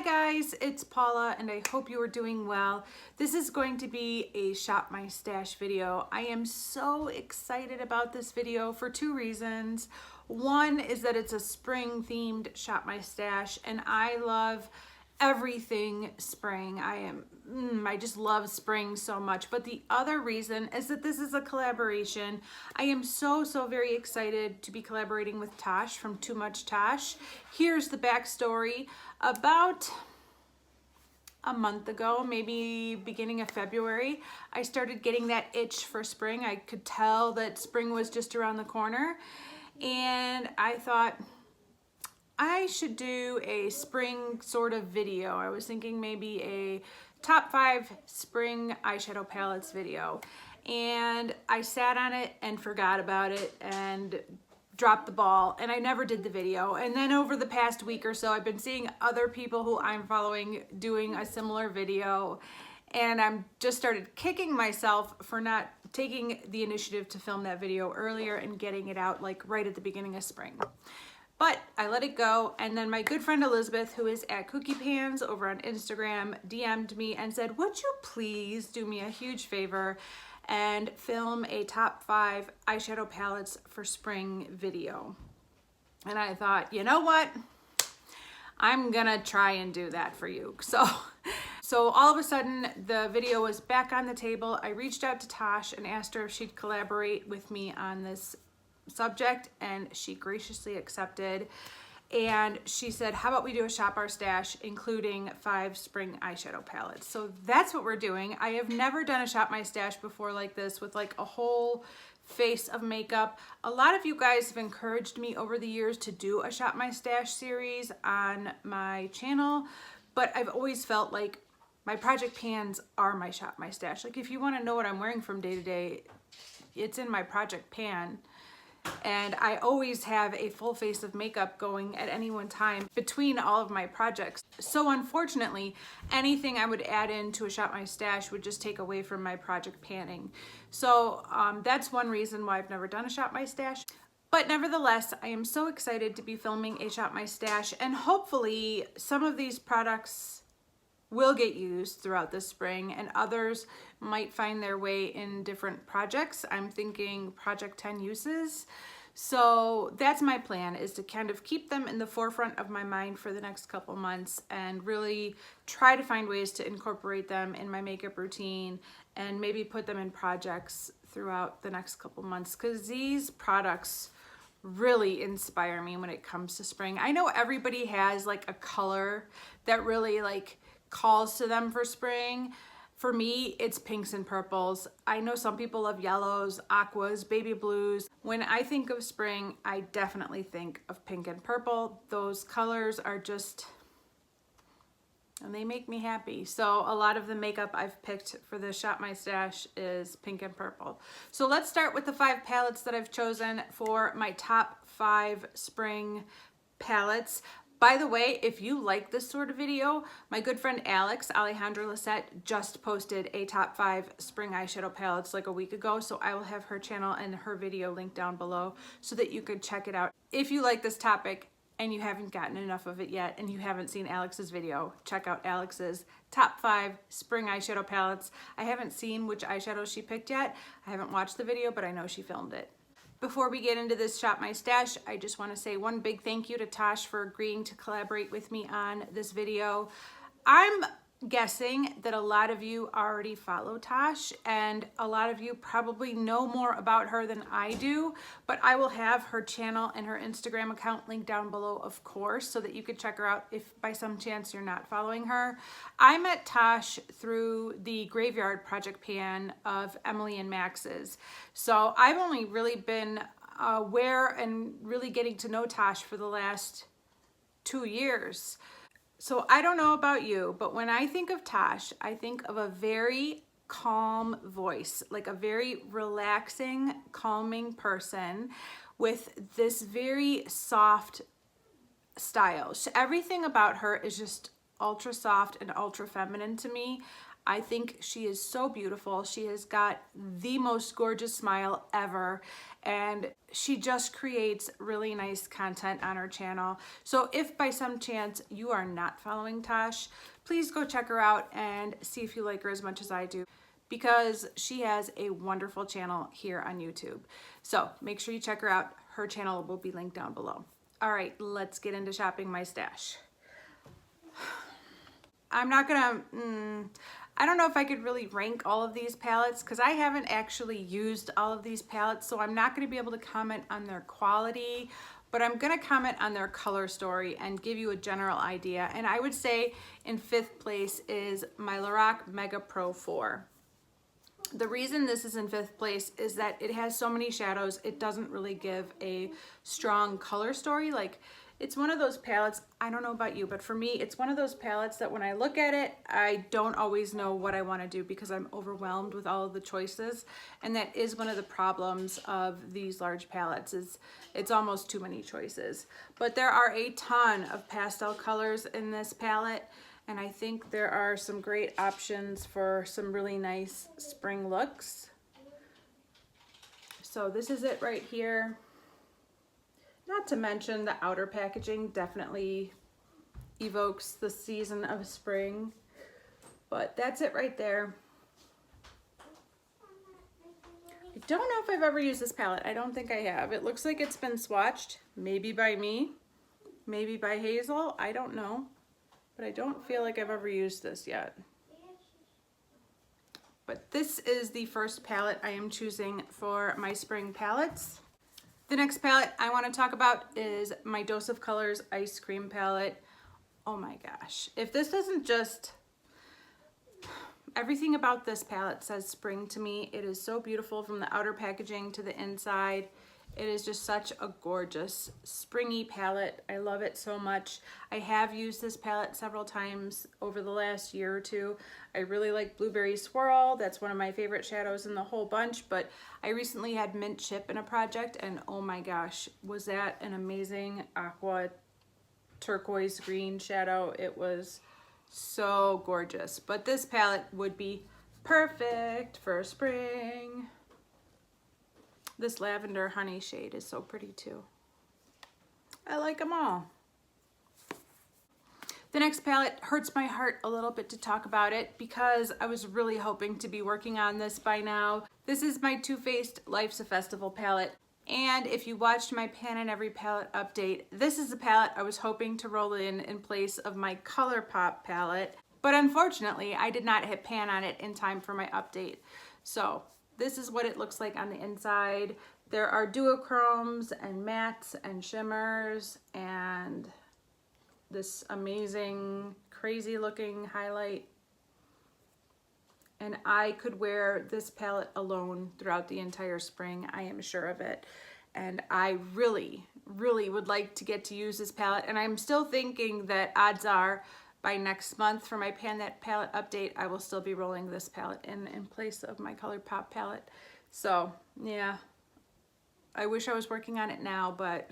guys, it's Paula and I hope you are doing well. This is going to be a Shop My Stash video. I am so excited about this video for two reasons. One is that it's a spring themed Shop My Stash and I love everything spring. I just love spring so much. But the other reason is that this is a collaboration. I am so very excited to be collaborating with Tash from Too Much Tash. Here's the backstory. About a month ago, maybe beginning of February, I started getting that itch for spring. I could tell that spring was just around the corner, and I thought I should do a spring sort of video. I was thinking maybe a top 5 spring eyeshadow palettes video, and I sat on it and forgot about it and dropped the ball, and I never did the video. And then over the past week or so, I've been seeing other people who I'm following doing a similar video, and I'm just started kicking myself for not taking the initiative to film that video earlier and getting it out like right at the beginning of spring. But I let it go, and then my good friend Elizabeth, who is at Cookie Pans over on Instagram, DM'd me and said, would you please do me a huge favor and film a top 5 eyeshadow palettes for spring video? And I thought, you know what? I'm gonna try and do that for you. So all of a sudden, the video was back on the table. I reached out to Tash and asked her if she'd collaborate with me on this subject, and she graciously accepted. And she said, how about we do a Shop Our Stash including 5 spring eyeshadow palettes? So that's what we're doing. I have never done a Shop My Stash before like this, with like a whole face of makeup. A lot of you guys have encouraged me over the years to do a Shop My Stash series on my channel, but I've always felt like my project pans are my Shop My Stash. Like if you want to know what I'm wearing from day to day, it's in my project pan. And I always have a full face of makeup going at any one time between all of my projects. So unfortunately, anything I would add into a Shop My Stash would just take away from my project panning. So that's one reason why I've never done a Shop My Stash. But nevertheless, I am so excited to be filming a Shop My Stash, and hopefully some of these products will get used throughout the spring and others might find their way in different projects. I'm thinking project 10 uses. So that's my plan, is to kind of keep them in the forefront of my mind for the next couple months and really try to find ways to incorporate them in my makeup routine and maybe put them in projects throughout the next couple months, because these products really inspire me when it comes to spring. I know everybody has like a color that really like calls to them for spring. For me, it's pinks and purples. I know some people love yellows, aquas, baby blues. When I think of spring, I definitely think of pink and purple. Those colors are just, and they make me happy. So a lot of the makeup I've picked for the Shop My Stash is pink and purple. So let's start with the 5 palettes that I've chosen for my top 5 spring palettes. By the way, if you like this sort of video, my good friend Alejandra Lisette just posted a top 5 spring eyeshadow palettes like a week ago, so I will have her channel and her video linked down below so that you could check it out. If you like this topic and you haven't gotten enough of it yet and you haven't seen Alex's video, check out Alex's top 5 spring eyeshadow palettes. I haven't seen which eyeshadows she picked yet. I haven't watched the video, but I know she filmed it. Before we get into this Shop My Stash, I just want to say one big thank you to Tash for agreeing to collaborate with me on this video. I'm guessing that a lot of you already follow Tash, and a lot of you probably know more about her than I do, but I will have her channel and her Instagram account linked down below, of course, so that you could check her out if by some chance you're not following her. I met Tash through the Graveyard project pan of Emily and Max's. So I've only really been aware and really getting to know Tash for the last 2 years. So I don't know about you, but when I think of Tash, I think of a very calm voice, like a very relaxing, calming person with this very soft style. Everything about her is just ultra soft and ultra feminine to me. I think she is so beautiful. She has got the most gorgeous smile ever, and she just creates really nice content on her channel. So if by some chance you are not following Tash, please go check her out and see if you like her as much as I do, because she has a wonderful channel here on YouTube. So make sure you check her out. Her channel will be linked down below. All right, let's get into shopping my stash. I'm not gonna, I don't know if I could really rank all of these palettes because I haven't actually used all of these palettes, so I'm not gonna be able to comment on their quality, but I'm gonna comment on their color story and give you a general idea. And I would say in 5th place is my Lorac Mega Pro 4. The reason this is in 5th place is that it has so many shadows, it doesn't really give a strong color story. Like, it's one of those palettes, I don't know about you, but for me, it's one of those palettes that when I look at it, I don't always know what I want to do because I'm overwhelmed with all of the choices. And that is one of the problems of these large palettes, is it's almost too many choices. But there are a ton of pastel colors in this palette, and I think there are some great options for some really nice spring looks. So this is it right here. Not to mention the outer packaging definitely evokes the season of spring, but that's it right there. I don't know if I've ever used this palette. I don't think I have. It looks like it's been swatched, maybe by me, maybe by Hazel, I don't know, but I don't feel like I've ever used this yet. But this is the first palette I am choosing for my spring palettes. The next palette I want to talk about is my Dose of Colors Ice Cream palette. Oh my gosh. If this doesn't just... Everything about this palette says spring to me. It is so beautiful from the outer packaging to the inside. It is just such a gorgeous springy palette. I love it so much. I have used this palette several times over the last year or two. I really like Blueberry Swirl. That's one of my favorite shadows in the whole bunch, but I recently had Mint Chip in a project, and oh my gosh, was that an amazing aqua turquoise green shadow. It was so gorgeous. But this palette would be perfect for spring. This lavender honey shade is so pretty too. I like them all. The next palette hurts my heart a little bit to talk about it because I was really hoping to be working on this by now. This is my Too Faced Life's a Festival palette. And if you watched my Pan in Every palette update, this is the palette I was hoping to roll in place of my ColourPop palette. But unfortunately, I did not hit pan on it in time for my update. So this is what it looks like on the inside. There are duochromes and mattes and shimmers and this amazing, crazy looking highlight. And I could wear this palette alone throughout the entire spring, I am sure of it. And I really, really would like to get to use this palette. And I'm still thinking that odds are by next month for my Pan That palette update, I will still be rolling this palette in place of my ColourPop palette. So yeah, I wish I was working on it now, but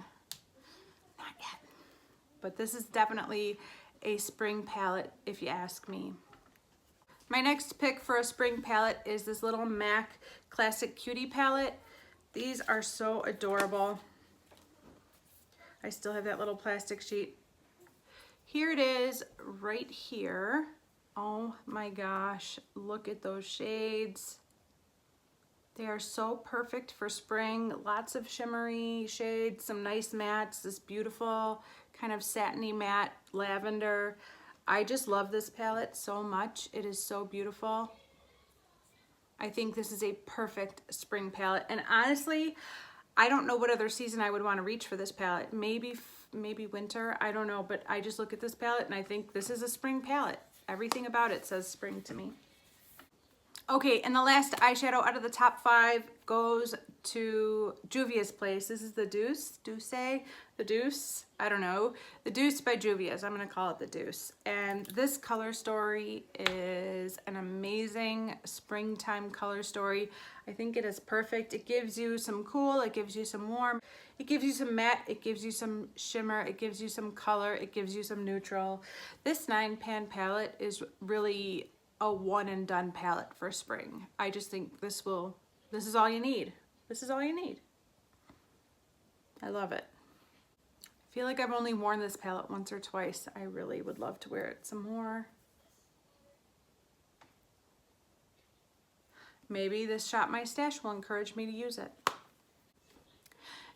not yet. But this is definitely a spring palette if you ask me. My next pick for a spring palette is this little MAC Classic Cutie palette. These are so adorable. I still have that little plastic sheet. Here it is right here. Oh my gosh, look at those shades. They are so perfect for spring. Lots of shimmery shades, some nice mattes, this beautiful kind of satiny matte lavender. I just love this palette so much. It is so beautiful. I think this is a perfect spring palette. And honestly, I don't know what other season I would want to reach for this palette. Maybe winter, I don't know. But I just look at this palette and I think this is a spring palette. Everything about it says spring to me. Okay, and the last eyeshadow out of the top 5 goes to Juvia's Place. This is the Deuce, I don't know. The Deuce by Juvia's, I'm gonna call it the Deuce. And this color story is an amazing springtime color story. I think it is perfect. It gives you some cool, it gives you some warm, it gives you some matte, it gives you some shimmer, it gives you some color, it gives you some neutral. This 9-pan palette is really a one and done palette for spring. I just think this is all you need. This is all you need. I love it. I feel like I've only worn this palette once or twice. I really would love to wear it some more. Maybe this Shop My Stash will encourage me to use it.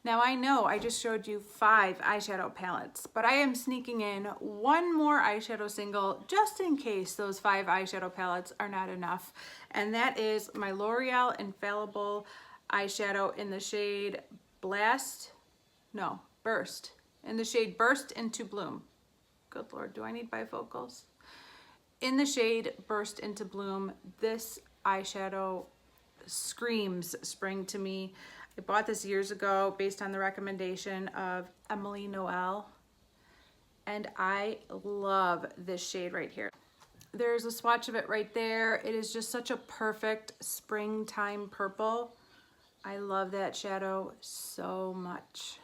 Now I know I just showed you 5 eyeshadow palettes, but I am sneaking in one more eyeshadow single just in case those 5 eyeshadow palettes are not enough. And that is my L'Oreal Infallible eyeshadow in the shade Burst. In the shade Burst into Bloom. Good Lord, do I need bifocals? In the shade Burst into Bloom, this eyeshadow screams spring to me. I bought this years ago based on the recommendation of Emily Noel, and I love this shade right here. There's a swatch of it right there. It is just such a perfect springtime purple. I love that shadow so much.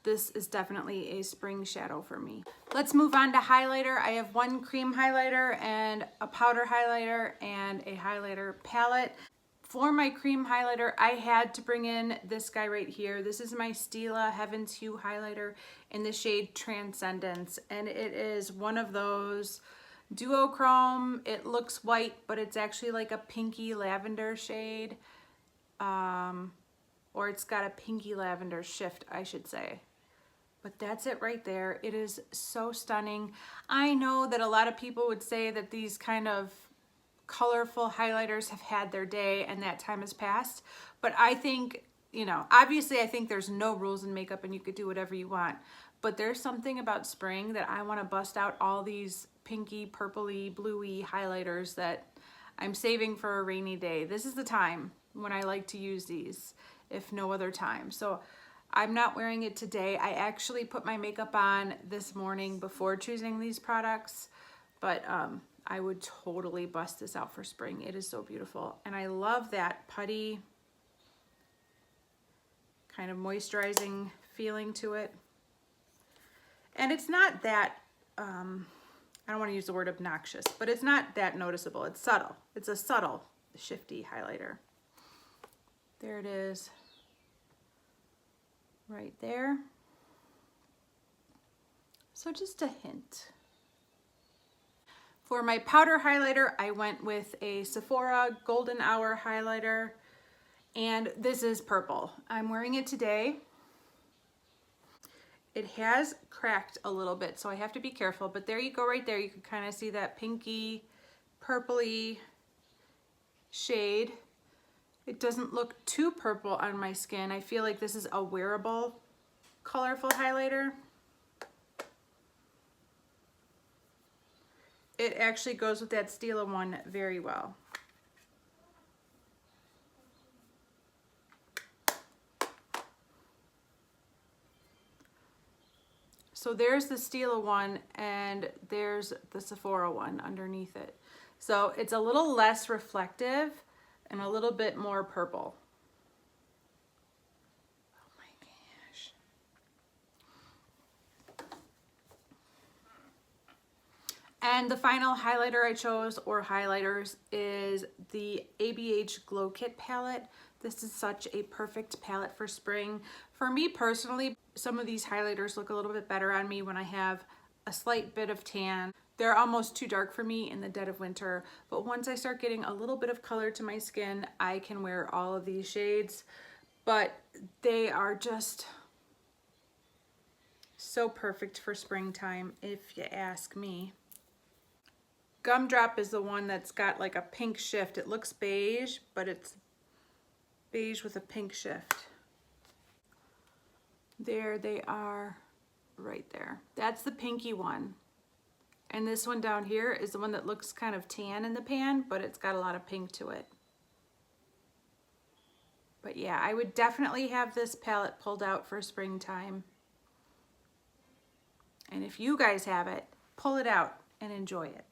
This is definitely a spring shadow for me. Let's move on to highlighter. I have one cream highlighter and a powder highlighter and a highlighter palette. For my cream highlighter, I had to bring in this guy right here. This is my Stila Heaven's Hue highlighter in the shade Transcendence. And it is one of those duochrome. It looks white, but it's actually like a pinky lavender shade. Or it's got a pinky lavender shift, I should say. But that's it right there. It is so stunning. I know that a lot of people would say that these kind of colorful highlighters have had their day and that time has passed. But I think, you know, obviously I think there's no rules in makeup and you could do whatever you want. But there's something about spring that I want to bust out all these pinky, purpley, bluey highlighters that I'm saving for a rainy day. This is the time when I like to use these, if no other time. So I'm not wearing it today. I actually put my makeup on this morning before choosing these products, but I would totally bust this out for spring. It is so beautiful. And I love that putty kind of moisturizing feeling to it. And it's not that, I don't want to use the word obnoxious, but it's not that noticeable. It's subtle. It's a subtle, shifty highlighter. There it is. Right there. So just a hint. For my powder highlighter, I went with a Sephora Golden Hour highlighter, and this is purple. I'm wearing it today. It has cracked a little bit, so I have to be careful, but there you go right there. You can kind of see that pinky, purpley shade. It doesn't look too purple on my skin. I feel like this is a wearable, colorful highlighter. It actually goes with that Stila one very well. So there's the Stila one and there's the Sephora one underneath it. So it's a little less reflective and a little bit more purple. Oh my gosh. And the final highlighter I chose, or highlighters, is the ABH Glow Kit palette. This is such a perfect palette for spring. For me personally, some of these highlighters look a little bit better on me when I have a slight bit of tan. They're almost too dark for me in the dead of winter, but once I start getting a little bit of color to my skin, I can wear all of these shades. But they are just so perfect for springtime, if you ask me. Gumdrop is the one that's got like a pink shift. It looks beige, but it's beige with a pink shift. There they are right there. That's the pinky one. And this one down here is the one that looks kind of tan in the pan, but it's got a lot of pink to it. But yeah, I would definitely have this palette pulled out for springtime. And if you guys have it, pull it out and enjoy it.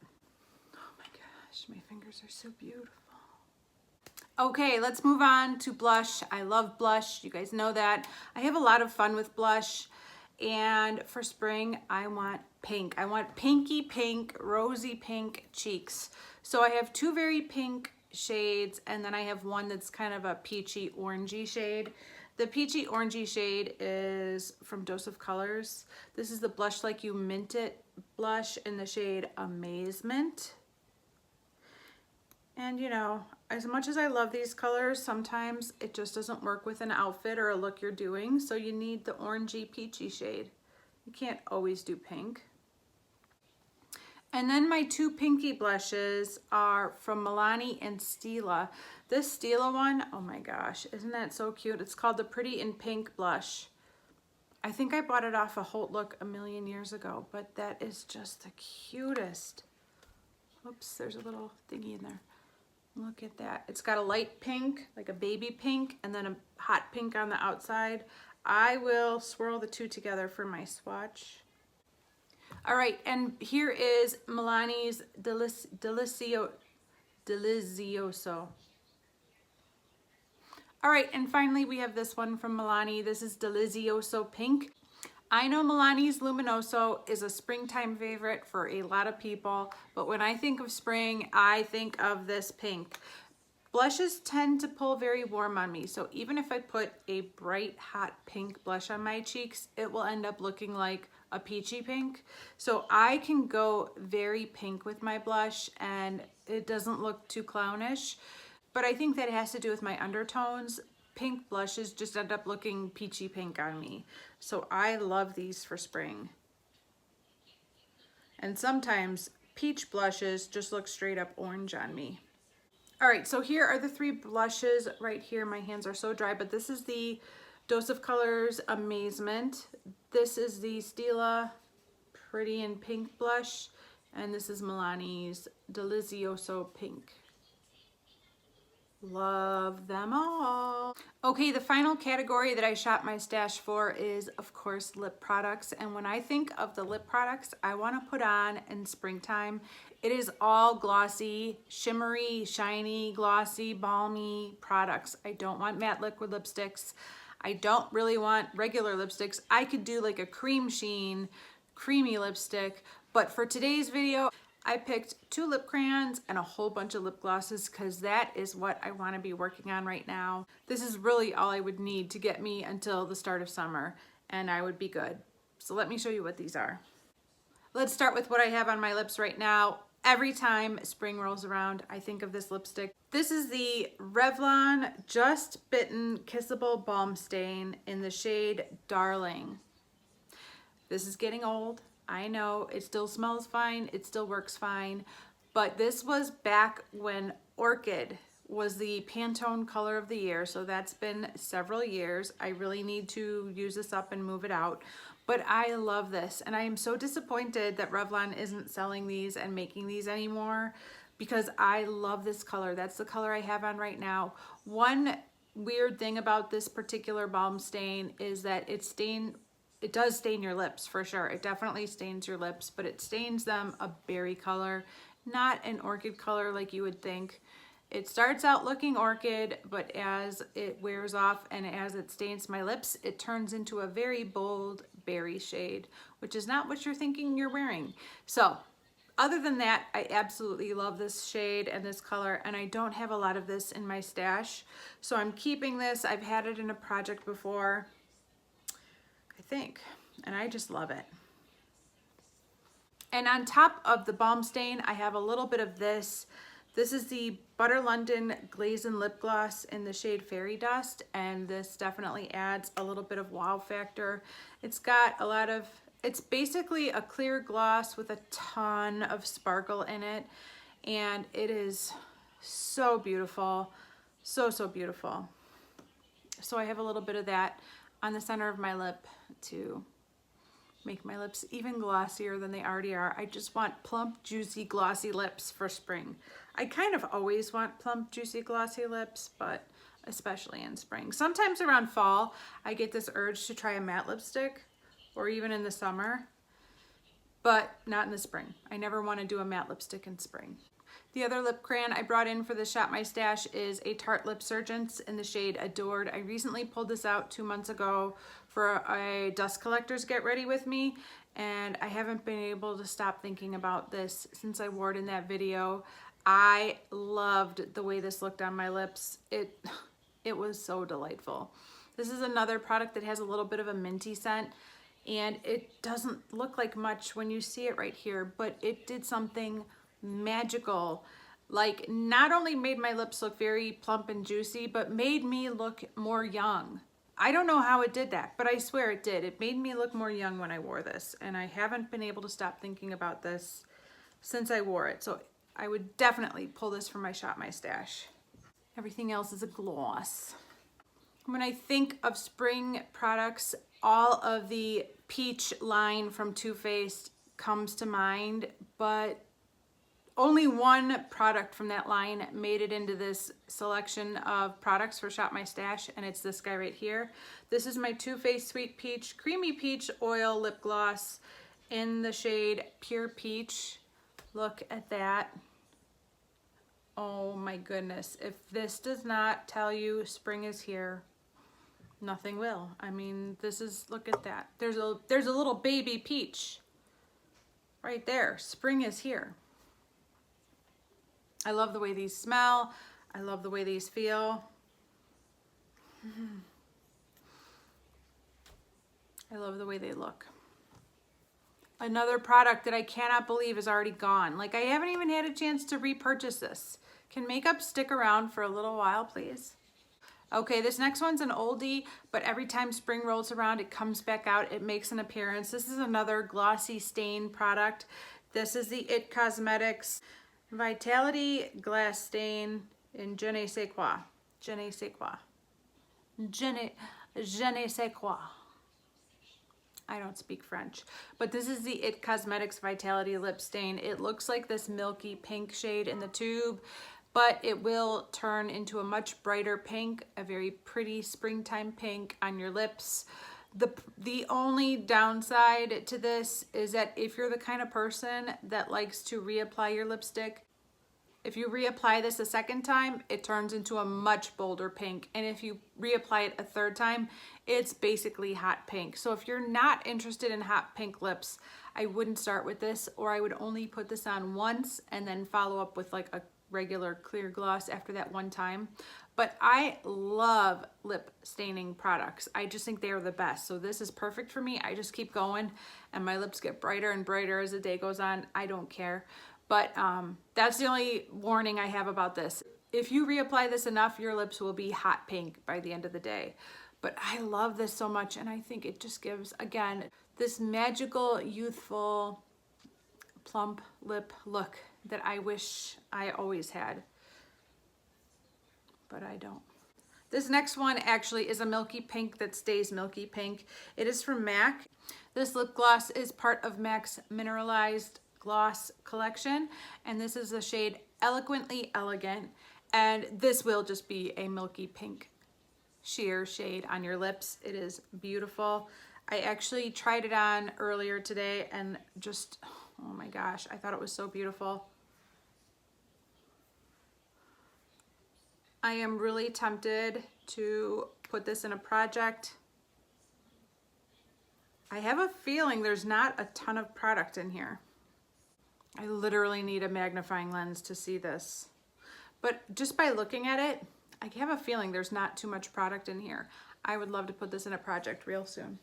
Oh my gosh, my fingers are so beautiful. Okay, let's move on to blush. I love blush. You guys know that. I have a lot of fun with blush. And for spring, I want pink. I want pinky pink, rosy pink cheeks. So I have two very pink shades, and then I have one that's kind of a peachy orangey shade. The peachy orangey shade is from Dose of Colors. This is the Blush Like You Mint It blush in the shade Amazement. And you know, as much as I love these colors, sometimes it just doesn't work with an outfit or a look you're doing. So you need the orangey peachy shade. You can't always do pink. And then my two pinky blushes are from Milani and Stila. This Stila one, oh my gosh, isn't that so cute? It's called the Pretty in Pink blush. I think I bought it off a Holt Look a million years ago, but that is just the cutest. Oops, there's a little thingy in there. Look at that. It's got a light pink, like a baby pink, and then a hot pink on the outside. I will swirl the two together for my swatch. All right, and here is Milani's Delicioso. All right, and finally we have this one from Milani. This is Delicioso Pink. I know Milani's Luminoso is a springtime favorite for a lot of people, but when I think of spring, I think of this pink. Blushes tend to pull very warm on me, so even if I put a bright, hot pink blush on my cheeks, it will end up looking like a peachy pink. So I can go very pink with my blush and it doesn't look too clownish, but I think that has to do with my undertones. Pink blushes just end up looking peachy pink on me. So I love these for spring. And sometimes peach blushes just look straight up orange on me. All right, so here are the three blushes right here. My hands are so dry, but this is the Dose of Colors Amazement. This is the Stila Pretty in Pink blush, and this is Milani's Delicioso Pink. Love them all. Okay, the final category that I shop my stash for is, of course, lip products. And when I think of the lip products I want to put on in springtime, it is all glossy, shimmery, shiny, glossy, balmy products. I don't want matte liquid lipsticks. I don't really want regular lipsticks. I could do like a cream sheen, creamy lipstick. But for today's video, I picked two lip crayons and a whole bunch of lip glosses because that is what I want to be working on right now. This is really all I would need to get me until the start of summer and I would be good. So let me show you what these are. Let's start with what I have on my lips right now. Every time spring rolls around, I think of this lipstick. This is the Revlon Just Bitten Kissable Balm Stain in the shade Darling. This is getting old. I know it still smells fine, it still works fine, but this was back when Orchid was the Pantone color of the year, so that's been several years. I really need to use this up and move it out, but I love this, and I am so disappointed that Revlon isn't selling these and making these anymore because I love this color. That's the color I have on right now. One weird thing about this particular balm stain is that it does stain your lips for sure. It definitely stains your lips, but it stains them a berry color, not an orchid color like you would think. It starts out looking orchid, but as it wears off and as it stains my lips, it turns into a very bold berry shade, which is not what you're thinking you're wearing. So other than that, I absolutely love this shade and this color, and I don't have a lot of this in my stash. So I'm keeping this. I've had it in a project before, I think, and I just love it. And on top of the balm stain, I have a little bit of this. This is the Butter London Glaze and Lip Gloss in the shade Fairy Dust, and this definitely adds a little bit of wow factor. It's got a lot of, it's basically a clear gloss with a ton of sparkle in it, and it is so beautiful, so beautiful. So I have a little bit of that on the center of my lip to make my lips even glossier than they already are. I just want plump, juicy, glossy lips for spring. I kind of always want plump, juicy, glossy lips, but especially in spring. Sometimes around fall, I get this urge to try a matte lipstick, or even in the summer, but not in the spring. I never want to do a matte lipstick in spring. The other lip crayon I brought in for the Shop My Stash is a Tarte Lip Surgence in the shade Adored. I recently pulled this out 2 months ago for a dust collectors get ready with me, and I haven't been able to stop thinking about this since I wore it in that video. I loved the way this looked on my lips. It was so delightful. This is another product that has a little bit of a minty scent, and it doesn't look like much when you see it right here, but it did something magical. Like, not only made my lips look very plump and juicy, but made me look more young. I don't know how it did that, but I swear it did. It made me look more young when I wore this, and I haven't been able to stop thinking about this since I wore it. So I would definitely pull this from my Shop My Stash. Everything else is a gloss. When I think of spring products, all of the peach line from Too Faced comes to mind, but only one product from that line made it into this selection of products for Shop My Stash, and it's this guy right here. This is my Too Faced Sweet Peach Creamy Peach Oil Lip Gloss in the shade Pure Peach. Look at that. Oh my goodness. If this does not tell you spring is here, nothing will. I mean, this is, look at that. There's a little baby peach right there. Spring is here. I love the way these smell. I love the way these feel. I love the way they look. Another product that I cannot believe is already gone. Like, I haven't even had a chance to repurchase this. Can makeup stick around for a little while, please? Okay, this next one's an oldie, but every time spring rolls around, it comes back out. It makes an appearance. This is another glossy stain product. This is the It Cosmetics Vitality Glass Stain in Je ne sais quoi. Je ne sais quoi. Je ne sais quoi. I don't speak French, but this is the It Cosmetics Vitality Lip Stain. It looks like this milky pink shade in the tube, but it will turn into a much brighter pink, a very pretty springtime pink on your lips. The only downside to this is that if you're the kind of person that likes to reapply your lipstick, if you reapply this a second time, it turns into a much bolder pink. And if you reapply it a third time, it's basically hot pink. So if you're not interested in hot pink lips, I wouldn't start with this, or I would only put this on once and then follow up with like a regular clear gloss after that one time. But I love lip staining products. I just think they are the best. So this is perfect for me. I just keep going and my lips get brighter and brighter as the day goes on. I don't care. But that's the only warning I have about this. If you reapply this enough, your lips will be hot pink by the end of the day. But I love this so much, and I think it just gives, again, this magical, youthful, plump lip look that I wish I always had. But I don't. This next one actually is a milky pink that stays milky pink. It is from MAC. This lip gloss is part of MAC's Mineralized Gloss collection, and this is the shade Eloquently Elegant, and this will just be a milky pink sheer shade on your lips. It is beautiful. I actually tried it on earlier today and just, oh my gosh, I thought it was so beautiful. I am really tempted to put this in a project. I have a feeling there's not a ton of product in here. I literally need a magnifying lens to see this. But just by looking at it, I have a feeling there's not too much product in here. I would love to put this in a project real soon.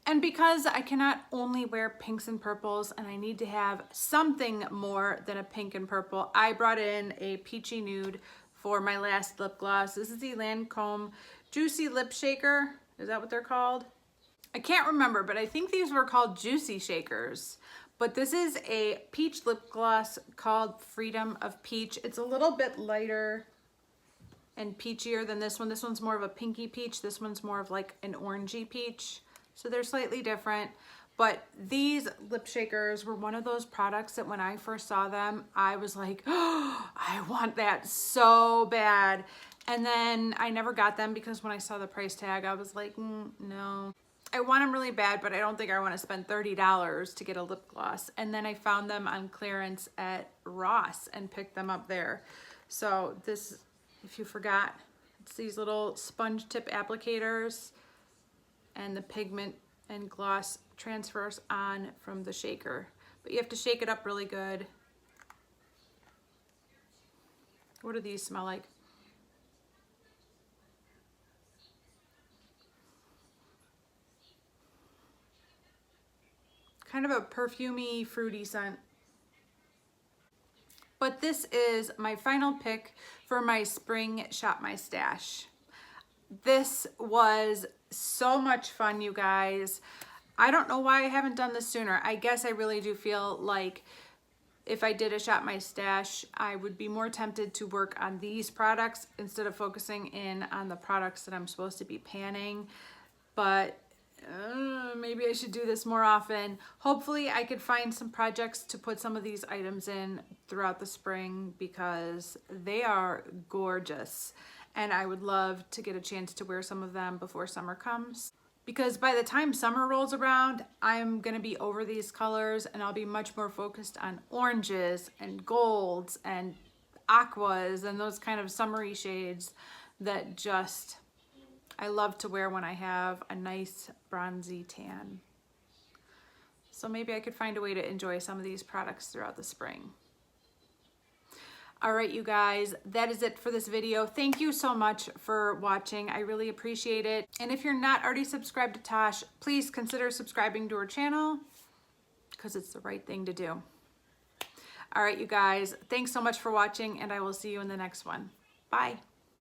And because I cannot only wear pinks and purples and I need to have something more than a pink and purple, I brought in a peachy nude for my last lip gloss. This is the Lancome Juicy Lip Shaker. Is that what they're called? I can't remember, but I think these were called Juicy Shakers. But this is a peach lip gloss called Freedom of Peach. It's a little bit lighter and peachier than this one. This one's more of a pinky peach. This one's more of like an orangey peach. So they're slightly different. But these lip shakers were one of those products that when I first saw them, I was like, oh, I want that so bad. And then I never got them because when I saw the price tag, I was like, no. I want them really bad, but I don't think I want to spend $30 to get a lip gloss. And then I found them on clearance at Ross and picked them up there. So this, if you forgot, it's these little sponge tip applicators. and the pigment and gloss transfers on from the shaker. But you have to shake it up really good. What do these smell like? Kind of a perfumey, fruity scent. But this is my final pick for my spring Shop My Stash. This was so much fun, you guys. I don't know why I haven't done this sooner. I guess I really do feel like if I did a Shop My Stash, I would be more tempted to work on these products instead of focusing in on the products that I'm supposed to be panning. But maybe I should do this more often. Hopefully I could find some projects to put some of these items in throughout the spring because they are gorgeous. And I would love to get a chance to wear some of them before summer comes. Because by the time summer rolls around, I'm gonna be over these colors and I'll be much more focused on oranges and golds and aquas and those kind of summery shades that just I love to wear when I have a nice bronzy tan. So maybe I could find a way to enjoy some of these products throughout the spring. All right, you guys, that is it for this video. Thank you so much for watching. I really appreciate it. And if you're not already subscribed to Tash, please consider subscribing to her channel because it's the right thing to do. All right, you guys, thanks so much for watching and I will see you in the next one. Bye.